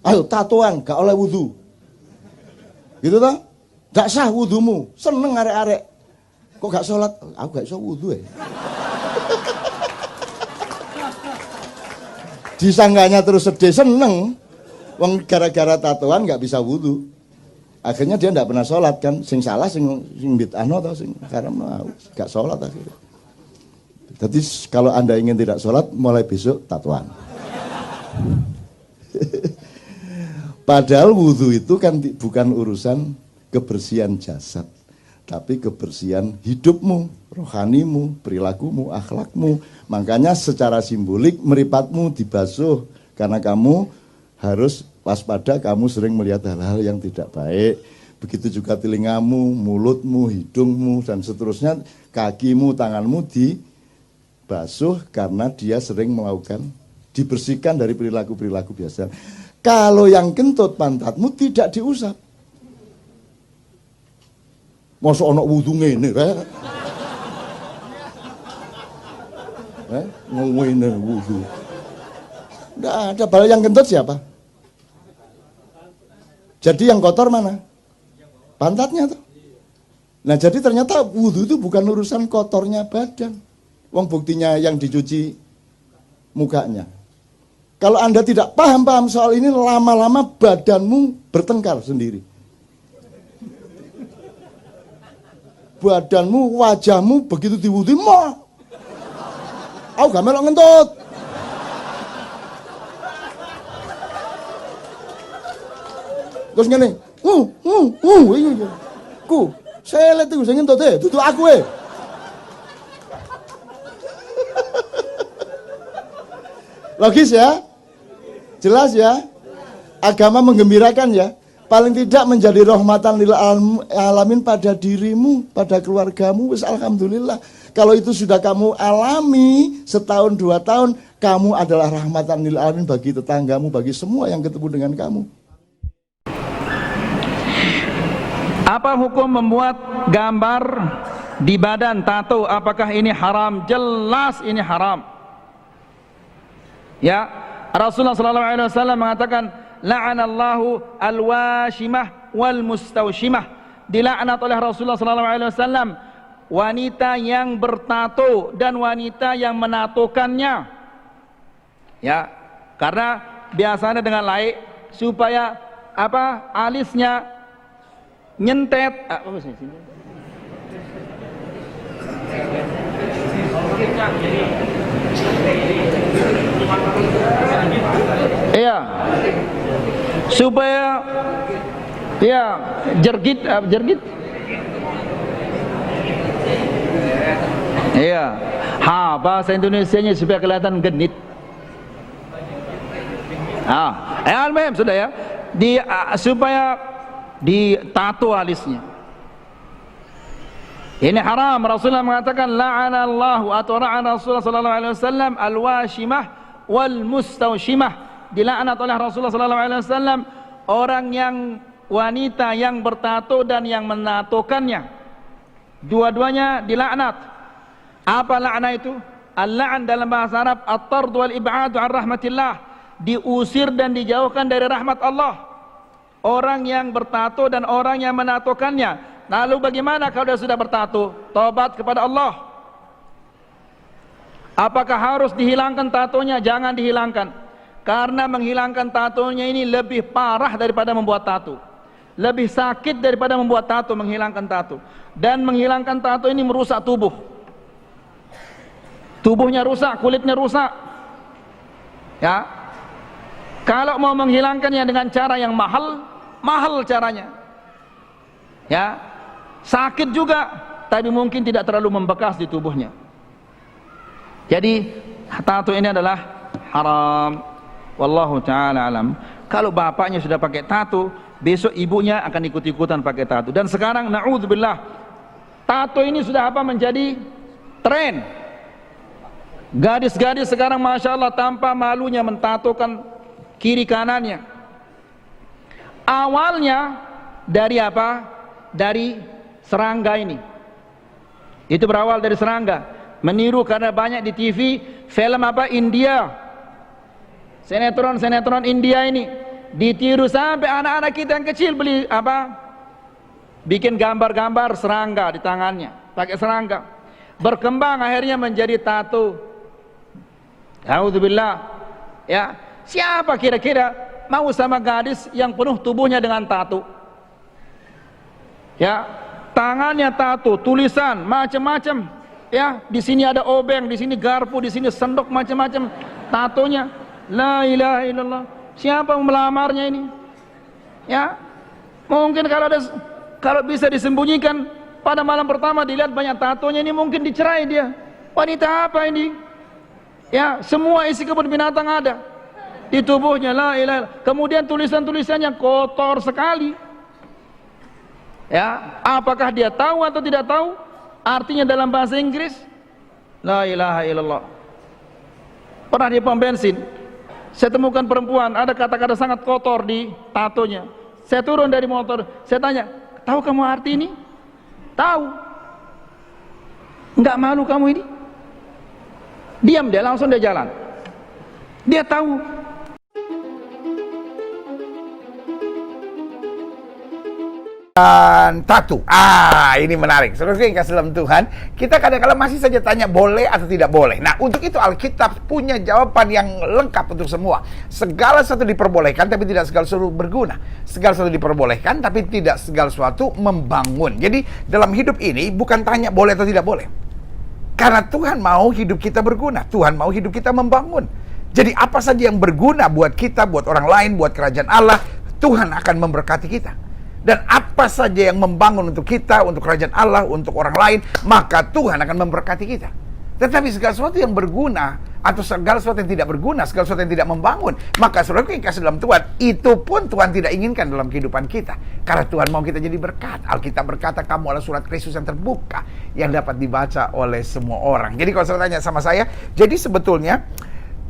Ayo tatoan, gak oleh wudu. Gitu toh? Gak sah wudumu. Seneng arek-arek. Kok gak sholat? Aku gak iso wudu ya. Disangganya terus sedih, seneng. Wong gara-gara tatoan gak bisa wudu. Akhirnya dia gak pernah sholat kan. Sing salah sing bid'ahno atau sing haram gak sholat akhirnya. Jadi kalau Anda ingin tidak sholat, mulai besok tatoan. Padahal wudhu itu kan bukan urusan kebersihan jasad, tapi kebersihan hidupmu, rohanimu, perilakumu, akhlakmu. Makanya secara simbolik meripatmu dibasuh, karena kamu harus waspada, kamu sering melihat hal-hal yang tidak baik. Begitu juga telingamu, mulutmu, hidungmu, dan seterusnya, kakimu, tanganmu dibasuh karena dia sering melakukan, dibersihkan dari perilaku-perilaku biasa. Kalau yang kentut pantatmu tidak diusap. Masa ana wudu ngene rek. Ngene wudu. Enggak ada. Bal yang kentut siapa? Jadi yang kotor mana? Pantatnya tuh. Nah, jadi ternyata wudu itu bukan urusan kotornya badan. Wong buktinya yang dicuci mukanya. Kalau Anda tidak paham soal ini, lama-lama badanmu bertengkar sendiri. Badanmu, wajahmu begitu diwudu, aku gak melok ngentut. Terus ngene, ku, selet iku sing ngentut dudu aku . Logis ya? Jelas ya? Agama menggembirakan ya? Paling tidak menjadi rahmatan lil alamin pada dirimu, pada keluargamu, wis alhamdulillah. Kalau itu sudah kamu alami setahun 2 tahun, kamu adalah rahmatan lil alamin bagi tetanggamu, bagi semua yang ketemu dengan kamu. Apa hukum membuat gambar di badan tato? Apakah ini haram? Jelas ini haram. Ya, Rasulullah SAW mengatakan, la'anallahu al-washimah wal mustawshimah. Dilaknat oleh Rasulullah SAW wanita yang bertato dan wanita yang menatokannya. Ya, karena biasanya dengan laik supaya apa? Alisnya nyentet. Iya, supaya ya jergit. Iya, bahasa Indonesianya supaya kelihatan genit. Al-Muhim sudah ya, supaya ditato alisnya. Ini haram. Rasulullah mengatakan la'anallahu atau la'ana Rasulullah sallallahu alaihi wasallam al-washimah wal mustawshimah. Dilaknat oleh Rasulullah sallallahu alaihi wasallam orang yang wanita yang bertato dan yang menatokannya. Dua-duanya dilaknat. Apa laknat itu? Al-la'an dalam bahasa Arab at-tard wal ib'ad 'an rahmatillah, diusir dan dijauhkan dari rahmat Allah. Orang yang bertato dan orang yang menatokannya. Lalu bagaimana kalau dia sudah bertato? Tobat kepada Allah. Apakah harus dihilangkan tatonya? Jangan dihilangkan. Karena menghilangkan tatonya ini lebih parah daripada membuat tato. Lebih sakit daripada membuat tato, menghilangkan tato. Dan menghilangkan tato ini merusak tubuh. Tubuhnya rusak, kulitnya rusak. Ya. Kalau mau menghilangkannya dengan cara yang mahal caranya. Ya. Sakit juga, tapi mungkin tidak terlalu membekas di tubuhnya. Jadi tato ini adalah haram. Wallahu ta'ala alam. Kalau bapaknya sudah pakai tato, besok ibunya akan ikut-ikutan pakai tato. Dan sekarang na'udzubillah, tato ini sudah menjadi tren. Gadis-gadis sekarang Masya Allah tanpa malunya mentatokan kiri kanannya. Awalnya dari apa? Dari serangga ini. Itu berawal dari serangga. Meniru karena banyak di TV film India. Sinetron India ini ditiru sampai anak-anak kita yang kecil beli apa? Bikin gambar-gambar serangga di tangannya, pakai serangga. Berkembang akhirnya menjadi tato. A'udzubillah. Ya, siapa kira-kira mau sama gadis yang penuh tubuhnya dengan tato? Ya, tangannya tato, tulisan macam-macam. Ya, di sini ada obeng, di sini garpu, di sini sendok, macam-macam tatonya. La ilaha illallah. Siapa yang melamarnya ini? Ya, mungkin kalau bisa disembunyikan pada malam pertama dilihat banyak tatonya, ini mungkin dicerai dia. Wanita apa ini? Ya, semua isi kebun binatang ada di tubuhnya. La ilaha. Kemudian tulisan-tulisannya kotor sekali. Ya, apakah dia tahu atau tidak tahu artinya dalam bahasa Inggris? La ilaha illallah. Pernah di pom bensin, saya temukan perempuan ada kata-kata sangat kotor di tatonya. Saya turun dari motor, saya tanya, tahu kamu arti ini? Tahu. Enggak malu kamu ini? Diam dia, langsung dia jalan. Dia tahu. Dan tato. Ini menarik. Saudara yang kasih dalam Tuhan, kita kadang-kadang masih saja tanya boleh atau tidak boleh. Nah, untuk itu Alkitab punya jawaban yang lengkap untuk semua. Segala sesuatu diperbolehkan, tapi tidak segala sesuatu berguna. Segala sesuatu diperbolehkan, tapi tidak segala sesuatu membangun. Jadi, dalam hidup ini bukan tanya boleh atau tidak boleh. Karena Tuhan mau hidup kita berguna. Tuhan mau hidup kita membangun. Jadi, apa saja yang berguna buat kita, buat orang lain, buat kerajaan Allah, Tuhan akan memberkati kita. Dan apa saja yang membangun untuk kita, untuk kerajaan Allah, untuk orang lain, maka Tuhan akan memberkati kita. Tetapi segala sesuatu yang berguna, atau segala sesuatu yang tidak berguna, segala sesuatu yang tidak membangun, maka saudaraku yang kasih dalam Tuhan, itu pun Tuhan tidak inginkan dalam kehidupan kita. Karena Tuhan mau kita jadi berkat. Alkitab berkata, kamu adalah surat Kristus yang terbuka, yang dapat dibaca oleh semua orang. Jadi kalau saudara tanya sama saya, jadi sebetulnya,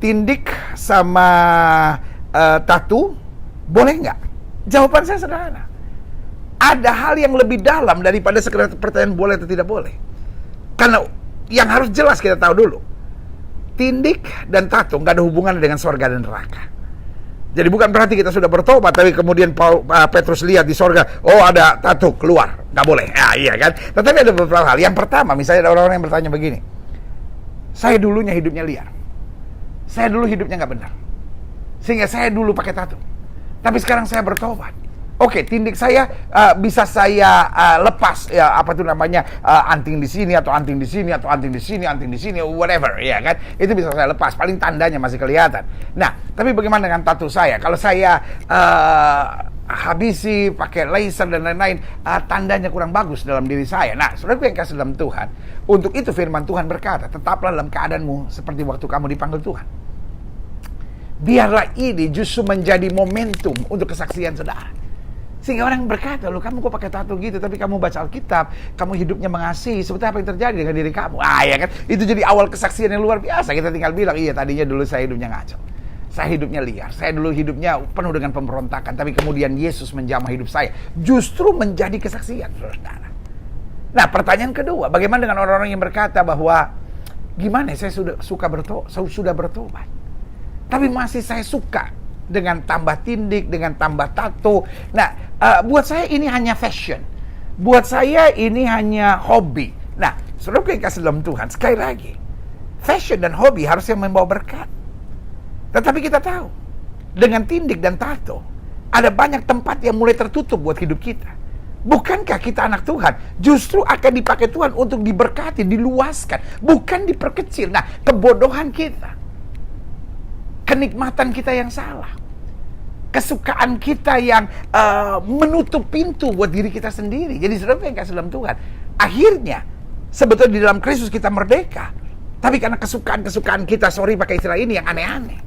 tindik sama tato, boleh nggak? Jawaban saya sederhana. Ada hal yang lebih dalam daripada sekedar pertanyaan boleh atau tidak boleh. Karena yang harus jelas kita tahu dulu, tindik dan tato nggak ada hubungan dengan surga dan neraka. Jadi bukan berarti kita sudah bertobat, tapi kemudian Petrus lihat di surga, oh ada tato keluar, nggak boleh. Ya, iya kan? Tetapi ada beberapa hal. Yang pertama, misalnya ada orang-orang yang bertanya begini, saya dulunya hidupnya liar, saya dulu hidupnya nggak benar, sehingga saya dulu pakai tato, tapi sekarang saya bertobat. Oke, tindik saya bisa saya lepas, ya apa itu namanya, anting di sini atau anting di sini atau anting di sini, anting di sini, whatever, ya kan? Itu bisa saya lepas, paling tandanya masih kelihatan. Nah, tapi bagaimana dengan tato saya? Kalau saya habisi pakai laser dan lain-lain, tandanya kurang bagus dalam diri saya. Nah, saudaraku yang kasih dalam Tuhan, untuk itu firman Tuhan berkata, tetaplah dalam keadaanmu seperti waktu kamu dipanggil Tuhan. Biarlah ini justru menjadi momentum untuk kesaksian saudara. Sehingga orang berkata, loh kamu kok pakai tato gitu, tapi kamu baca Alkitab, kamu hidupnya mengasihi, sebetulnya apa yang terjadi dengan diri kamu? Ya kan? Itu jadi awal kesaksian yang luar biasa. Kita tinggal bilang, iya tadinya dulu saya hidupnya ngaco, saya hidupnya liar, saya dulu hidupnya penuh dengan pemberontakan, tapi kemudian Yesus menjamah hidup saya. Justru menjadi kesaksian, saudara. Nah, pertanyaan kedua, bagaimana dengan orang-orang yang berkata bahwa, gimana saya sudah bertobat, tapi masih saya suka dengan tambah tindik, dengan tambah tato. Nah, buat saya ini hanya fashion. Buat saya ini hanya hobi. Nah, saudara yang kasih dalam Tuhan, sekali lagi, fashion dan hobi harusnya membawa berkat. Tetapi kita tahu, dengan tindik dan tato, ada banyak tempat yang mulai tertutup buat hidup kita. Bukankah kita anak Tuhan? Justru akan dipakai Tuhan untuk diberkati, diluaskan, bukan diperkecil. Nah, kebodohan kita, kenikmatan kita yang salah, kesukaan kita yang menutup pintu buat diri kita sendiri. Jadi saudara yang kasih dalam Tuhan, akhirnya sebetulnya di dalam Kristus kita merdeka, tapi karena kesukaan-kesukaan kita, sorry pakai istilah ini, yang aneh-aneh,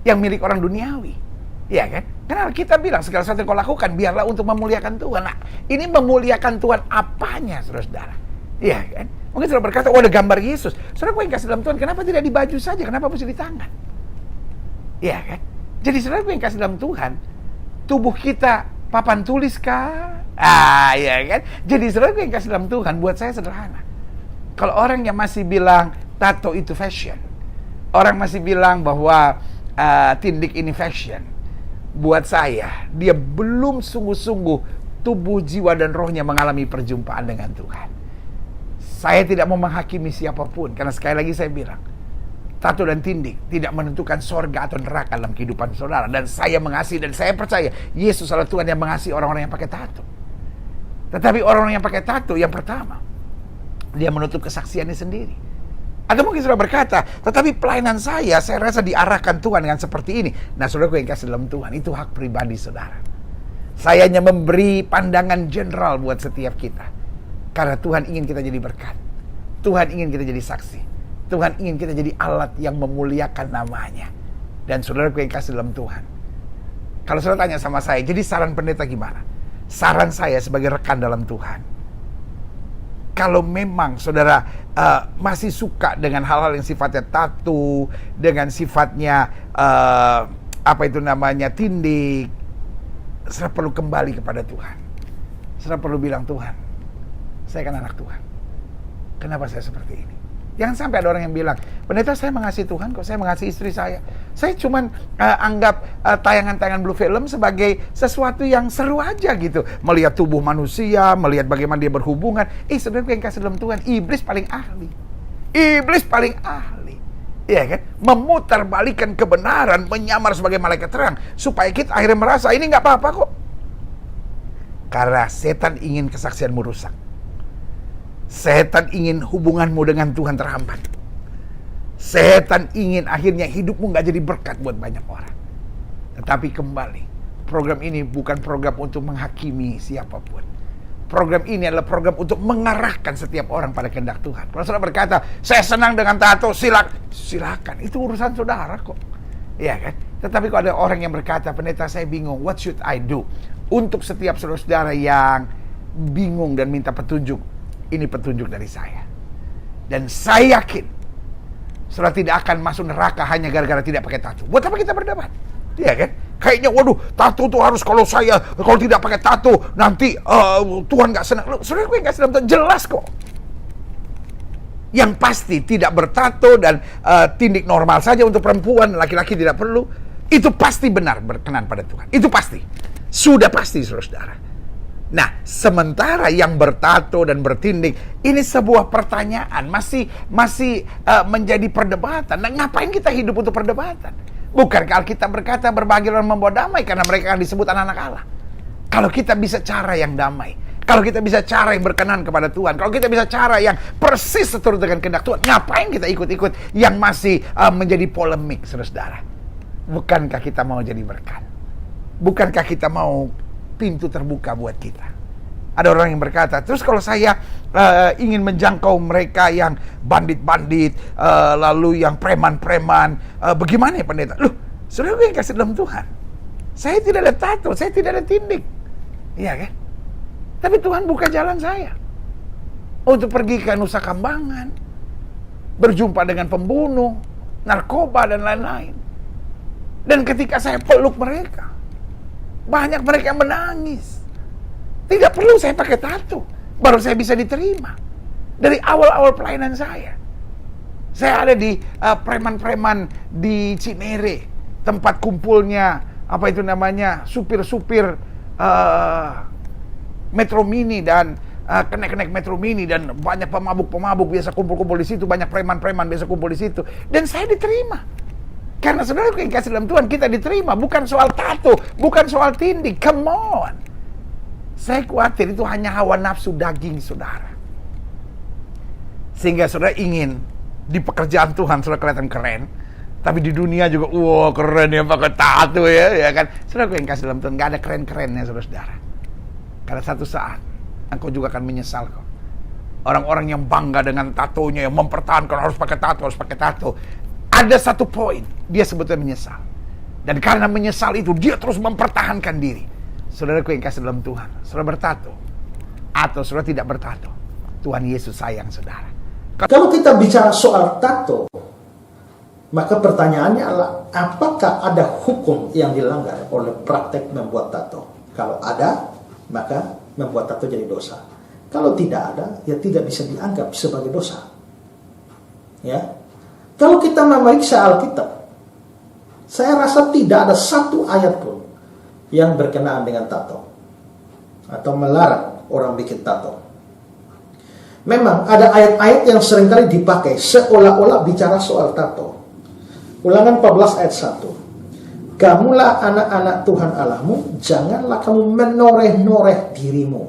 yang milik orang duniawi, ya kan? Karena kita bilang segala sesuatu yang kau lakukan biarlah untuk memuliakan Tuhan. Nah, ini memuliakan Tuhan apanya, saudara-saudara? Iya kan? Mungkin saudara berkata, oh ada gambar Yesus. Saudara yang kasih dalam Tuhan, kenapa tidak di baju saja? Kenapa mesti di tangan? Iya kan? Jadi saudara yang kasih dalam Tuhan, tubuh kita papan tulis kah? Iya kan? Jadi saudara yang kasih dalam Tuhan, buat saya sederhana. Kalau orang yang masih bilang tato itu fashion, orang masih bilang bahwa tindik ini fashion, buat saya, dia belum sungguh-sungguh tubuh, jiwa, dan rohnya mengalami perjumpaan dengan Tuhan. Saya tidak mau menghakimi siapapun, karena sekali lagi saya bilang, tato dan tindik tidak menentukan sorga atau neraka dalam kehidupan saudara. Dan saya mengasihi dan saya percaya Yesus adalah Tuhan yang mengasihi orang-orang yang pakai tato. Tetapi orang-orang yang pakai tato, yang pertama, dia menutup kesaksiannya sendiri. Atau mungkin saudara berkata, tetapi pelayanan saya rasa diarahkan Tuhan dengan seperti ini. Nah, saudaraku yang kasih dalam Tuhan, itu hak pribadi saudara. Saya hanya memberi pandangan general buat setiap kita. Karena Tuhan ingin kita jadi berkat. Tuhan ingin kita jadi saksi. Tuhan ingin kita jadi alat yang memuliakan namanya. Dan saudaraku yang kasih dalam Tuhan, kalau saudara tanya sama saya, jadi saran pendeta gimana? Saran saya sebagai rekan dalam Tuhan, kalau memang saudara masih suka dengan hal-hal yang sifatnya tato, dengan sifatnya tindik, saudara perlu kembali kepada Tuhan. Saudara perlu bilang, Tuhan, saya kan anak Tuhan. Kenapa saya seperti ini? Jangan sampai ada orang yang bilang, pendeta saya mengasihi Tuhan kok, saya mengasihi istri saya. Saya cuman anggap tayangan-tayangan Blue Film sebagai sesuatu yang seru aja gitu. Melihat tubuh manusia, melihat bagaimana dia berhubungan. Saudara yang kasih dalam Tuhan, iblis paling ahli. Iblis paling ahli. Iya kan? Memutarbalikkan kebenaran, menyamar sebagai malaikat terang. Supaya kita akhirnya merasa, ini gak apa-apa kok. Karena setan ingin kesaksianmu rusak. Setan ingin hubunganmu dengan Tuhan terhambat. Setan ingin akhirnya hidupmu gak jadi berkat buat banyak orang. Tetapi kembali, program ini bukan program untuk menghakimi siapapun. Program ini adalah program untuk mengarahkan setiap orang pada kehendak Tuhan. Kalau saudara berkata, saya senang dengan tato, silakan. Itu urusan saudara kok. Iya kan? Tetapi kalau ada orang yang berkata, pendeta saya bingung, what should I do? Untuk setiap saudara-saudara yang bingung dan minta petunjuk, ini petunjuk dari saya. Dan saya yakin saudara tidak akan masuk neraka hanya gara-gara tidak pakai tato. Buat apa kita berdebat? Iya kan? Kayaknya waduh, tato tuh harus kalau tidak pakai tato nanti Tuhan gak senang. Saudara gue gak senang, jelas kok. Yang pasti tidak bertato dan tindik normal saja untuk perempuan, laki-laki tidak perlu. Itu pasti benar berkenan pada Tuhan. Itu pasti. Sudah pasti saudara-saudara. Nah, sementara yang bertato dan bertindik, ini sebuah pertanyaan, masih menjadi perdebatan. Nah, ngapain kita hidup untuk perdebatan? Bukankah Alkitab berkata berbagi orang membawa damai karena mereka akan disebut anak-anak Allah? Kalau kita bisa cara yang damai, kalau kita bisa cara yang berkenan kepada Tuhan, kalau kita bisa cara yang persis seturut dengan kehendak Tuhan, ngapain kita ikut-ikut yang masih menjadi polemik, saudara-saudara? Bukankah kita mau jadi berkat? Bukankah kita mau pintu terbuka buat kita? Ada orang yang berkata, terus kalau saya ingin menjangkau mereka yang bandit-bandit, lalu yang preman-preman, bagaimana ya pendeta? Loh, saudara yang kasih dalam Tuhan, saya tidak ada tato, saya tidak ada tindik, iya kan? Tapi Tuhan buka jalan saya untuk pergi ke Nusa Kambangan, berjumpa dengan pembunuh, narkoba dan lain-lain. Dan ketika saya peluk mereka, banyak mereka yang menangis. Tidak perlu saya pakai tato, baru saya bisa diterima. Dari awal-awal pelayanan saya ada di preman-preman di Cinere, tempat kumpulnya supir-supir Metro Mini dan kenek-kenek Metro Mini, dan banyak pemabuk-pemabuk biasa kumpul-kumpul di situ, banyak preman-preman biasa kumpul di situ, dan saya diterima. Karena saudara yang kasih dalam Tuhan, kita diterima, bukan soal tato, bukan soal tindik. Come on. Saya khawatir itu hanya hawa nafsu daging saudara. Sehingga saudara ingin di pekerjaan Tuhan saudara kelihatan keren, tapi di dunia juga wah keren ya pakai tato ya kan. Saudara yang kasih dalam Tuhan, gak ada keren-kerennya saudara. Karena satu saat engkau juga akan menyesal kok. Orang-orang yang bangga dengan tatonya, yang mempertahankan harus pakai tato, ada satu poin, dia sebetulnya menyesal. Dan karena menyesal itu, dia terus mempertahankan diri. Saudaraku yang kasih dalam Tuhan, saudara bertato atau saudara tidak bertato, Tuhan Yesus sayang saudara. Kalau kita bicara soal tato, maka pertanyaannya adalah, apakah ada hukum yang dilanggar oleh praktek membuat tato? Kalau ada, maka membuat tato jadi dosa. Kalau tidak ada, ya tidak bisa dianggap sebagai dosa. Ya. Kalau kita memeriksa Alkitab, saya rasa tidak ada satu ayat pun yang berkenaan dengan tato atau melarang orang bikin tato. Memang ada ayat-ayat yang seringkali dipakai seolah-olah bicara soal tato. Ulangan 14 ayat 1. Kamulah anak-anak Tuhan Allahmu, janganlah kamu menoreh-noreh dirimu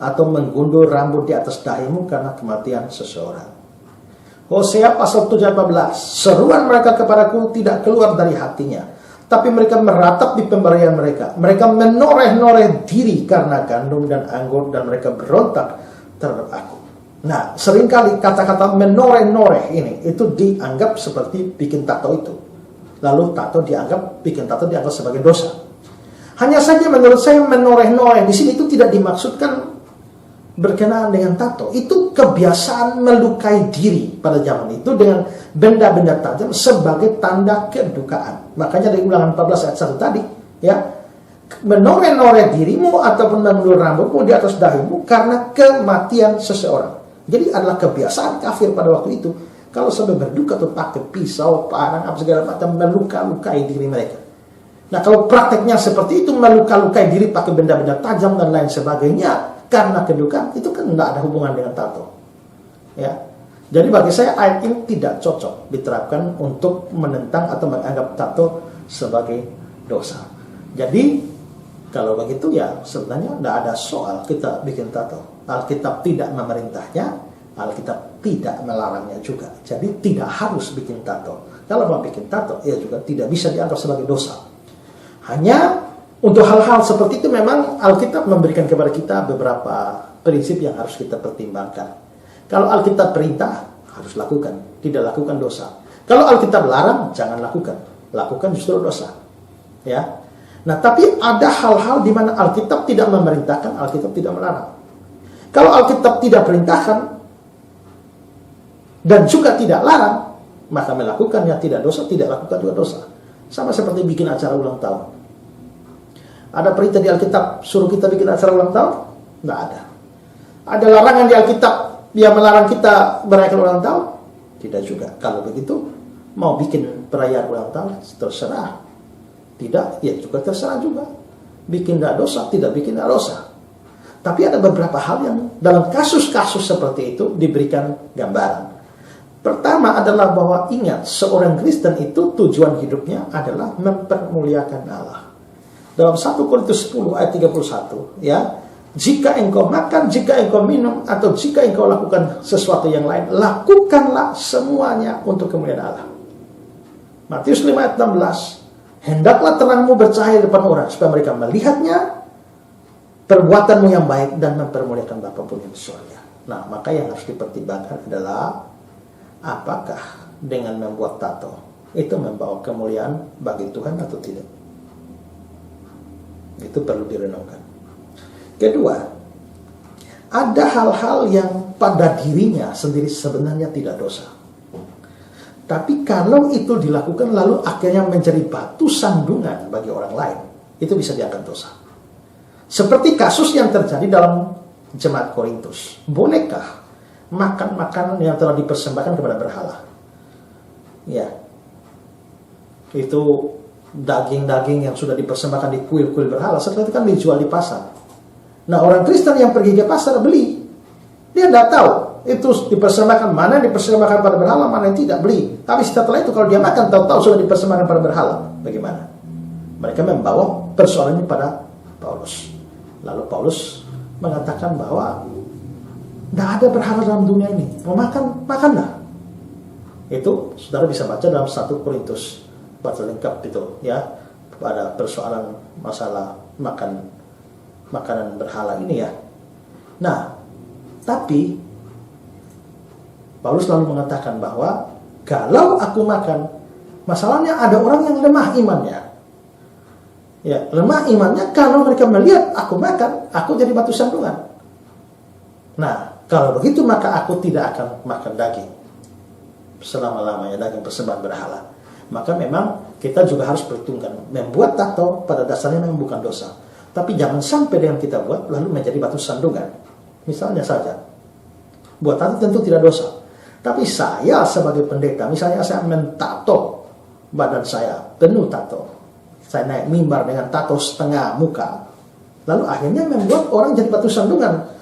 atau menggundur rambut di atas dahimu karena kematian seseorang. Hosea pasal 7 ayat 14. Seruan mereka kepadaku tidak keluar dari hatinya, tapi mereka meratap di pemberian mereka. Mereka menoreh-noreh diri karena gandum dan anggur, dan mereka berontak terhadap aku. Nah, seringkali kata-kata menoreh-noreh ini itu dianggap seperti bikin tato itu. Lalu bikin tato dianggap sebagai dosa. Hanya saja menurut saya menoreh-noreh di sini itu tidak dimaksudkan berkenaan dengan tato. Itu kebiasaan melukai diri pada zaman itu dengan benda-benda tajam sebagai tanda kedukaan. Makanya dari Ulangan 14 ayat 1 tadi, ya, menoreh-noreh dirimu ataupun mengulur rambutmu di atas dahimu karena kematian seseorang. Jadi adalah kebiasaan kafir pada waktu itu. Kalau sampai berduka tuh pakai pisau, parang, apa segala macam, melukai diri mereka. Nah, kalau prakteknya seperti itu, melukai diri pakai benda-benda tajam dan lain sebagainya karena kedukaan, itu kan tidak ada hubungan dengan tato. Ya. Jadi bagi saya ayat ini tidak cocok diterapkan untuk menentang atau menganggap tato sebagai dosa. Jadi kalau begitu ya sebenarnya tidak ada soal kita bikin tato. Alkitab tidak memerintahnya, Alkitab tidak melarangnya juga. Jadi tidak harus bikin tato. Kalau mau bikin tato, ya juga tidak bisa dianggap sebagai dosa. Hanya untuk hal-hal seperti itu memang Alkitab memberikan kepada kita beberapa prinsip yang harus kita pertimbangkan. Kalau Alkitab perintah, harus lakukan. Tidak lakukan dosa. Kalau Alkitab larang, jangan lakukan. Lakukan justru dosa. Ya. Nah, tapi ada hal-hal di mana Alkitab tidak memerintahkan, Alkitab tidak melarang. Kalau Alkitab tidak perintahkan dan juga tidak larang, maka melakukannya tidak dosa, tidak lakukan juga dosa. Sama seperti bikin acara ulang tahun. Ada perintah di Alkitab suruh kita bikin acara ulang tahun? Nggak ada. Ada larangan di Alkitab yang melarang kita merayakan ulang tahun? Tidak juga. Kalau begitu, mau bikin perayaan ulang tahun, terserah. Tidak, ya juga terserah juga. Bikin tidak dosa, tidak bikin tidak dosa. Tapi ada beberapa hal yang dalam kasus-kasus seperti itu diberikan gambaran. Pertama adalah bahwa ingat, seorang Kristen itu tujuan hidupnya adalah mempermuliakan Allah. Dalam 1 Korintus 10 ayat 31, ya, jika engkau makan, jika engkau minum, atau jika engkau lakukan sesuatu yang lain, lakukanlah semuanya untuk kemuliaan Allah. Matius 5 ayat 16, hendaklah terangmu bercahaya di depan orang, supaya mereka melihatnya, perbuatanmu yang baik, dan mempermuliakan Bapa-mu yang di surga. Nah, maka yang harus dipertimbangkan adalah apakah dengan membuat tato itu membawa kemuliaan bagi Tuhan atau tidak. Itu perlu direnungkan. Kedua, ada hal-hal yang pada dirinya sendiri sebenarnya tidak dosa. Tapi kalau itu dilakukan lalu akhirnya menjadi batu sandungan bagi orang lain, itu bisa dianggap dosa. Seperti kasus yang terjadi dalam jemaat Korintus. Bolehkah makan makanan yang telah dipersembahkan kepada berhala? Ya. Itu daging-daging yang sudah dipersembahkan di kuil-kuil berhala, setelah itu kan dijual di pasar. Nah, orang Kristen yang pergi ke pasar beli, dia tidak tahu itu dipersembahkan, mana yang dipersembahkan pada berhala, mana yang tidak, beli. Tapi setelah itu kalau dia makan, tahu-tahu sudah dipersembahkan pada berhala. Bagaimana? Mereka membawa persoalan ini pada Paulus. Lalu Paulus mengatakan bahwa tidak ada berhala dalam dunia ini. Mau makan, makanlah. Itu saudara bisa baca dalam 1 Korintus. Baca lengkap itu, ya, pada persoalan masalah makanan berhala ini, ya. Nah, tapi Paulus lalu mengatakan bahwa kalau aku makan, masalahnya ada orang yang lemah imannya. Ya, lemah imannya kalau mereka melihat aku makan, aku jadi batu sandungan. Nah, kalau begitu maka aku tidak akan makan daging selama-lamanya, daging persembahan berhala. Maka memang kita juga harus perhitungkan, membuat tato pada dasarnya memang bukan dosa. Tapi jangan sampai dengan kita buat lalu menjadi batu sandungan. Misalnya saja, buat tato tentu tidak dosa. Tapi saya sebagai pendeta, misalnya saya mentato badan saya penuh tato, saya naik mimbar dengan tato setengah muka, lalu akhirnya membuat orang jadi batu sandungan.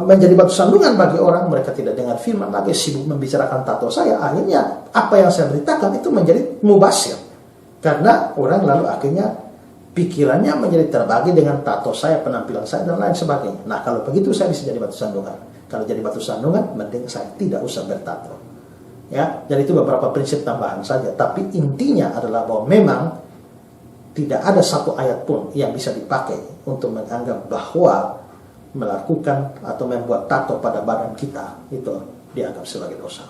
Menjadi batu sandungan bagi orang, mereka tidak dengar firman lagi, sibuk membicarakan tato saya. Akhirnya apa yang saya beritakan itu menjadi mubasir, karena orang lalu akhirnya pikirannya menjadi terbagi dengan tato saya, penampilan saya, dan lain sebagainya. Nah, kalau begitu saya bisa jadi batu sandungan. Kalau jadi batu sandungan, mending saya tidak usah bertato. Ya, jadi itu beberapa prinsip tambahan saja. Tapi intinya adalah bahwa memang tidak ada satu ayat pun yang bisa dipakai untuk menganggap bahwa melakukan atau membuat tato pada badan kita itu dianggap sebagai dosa.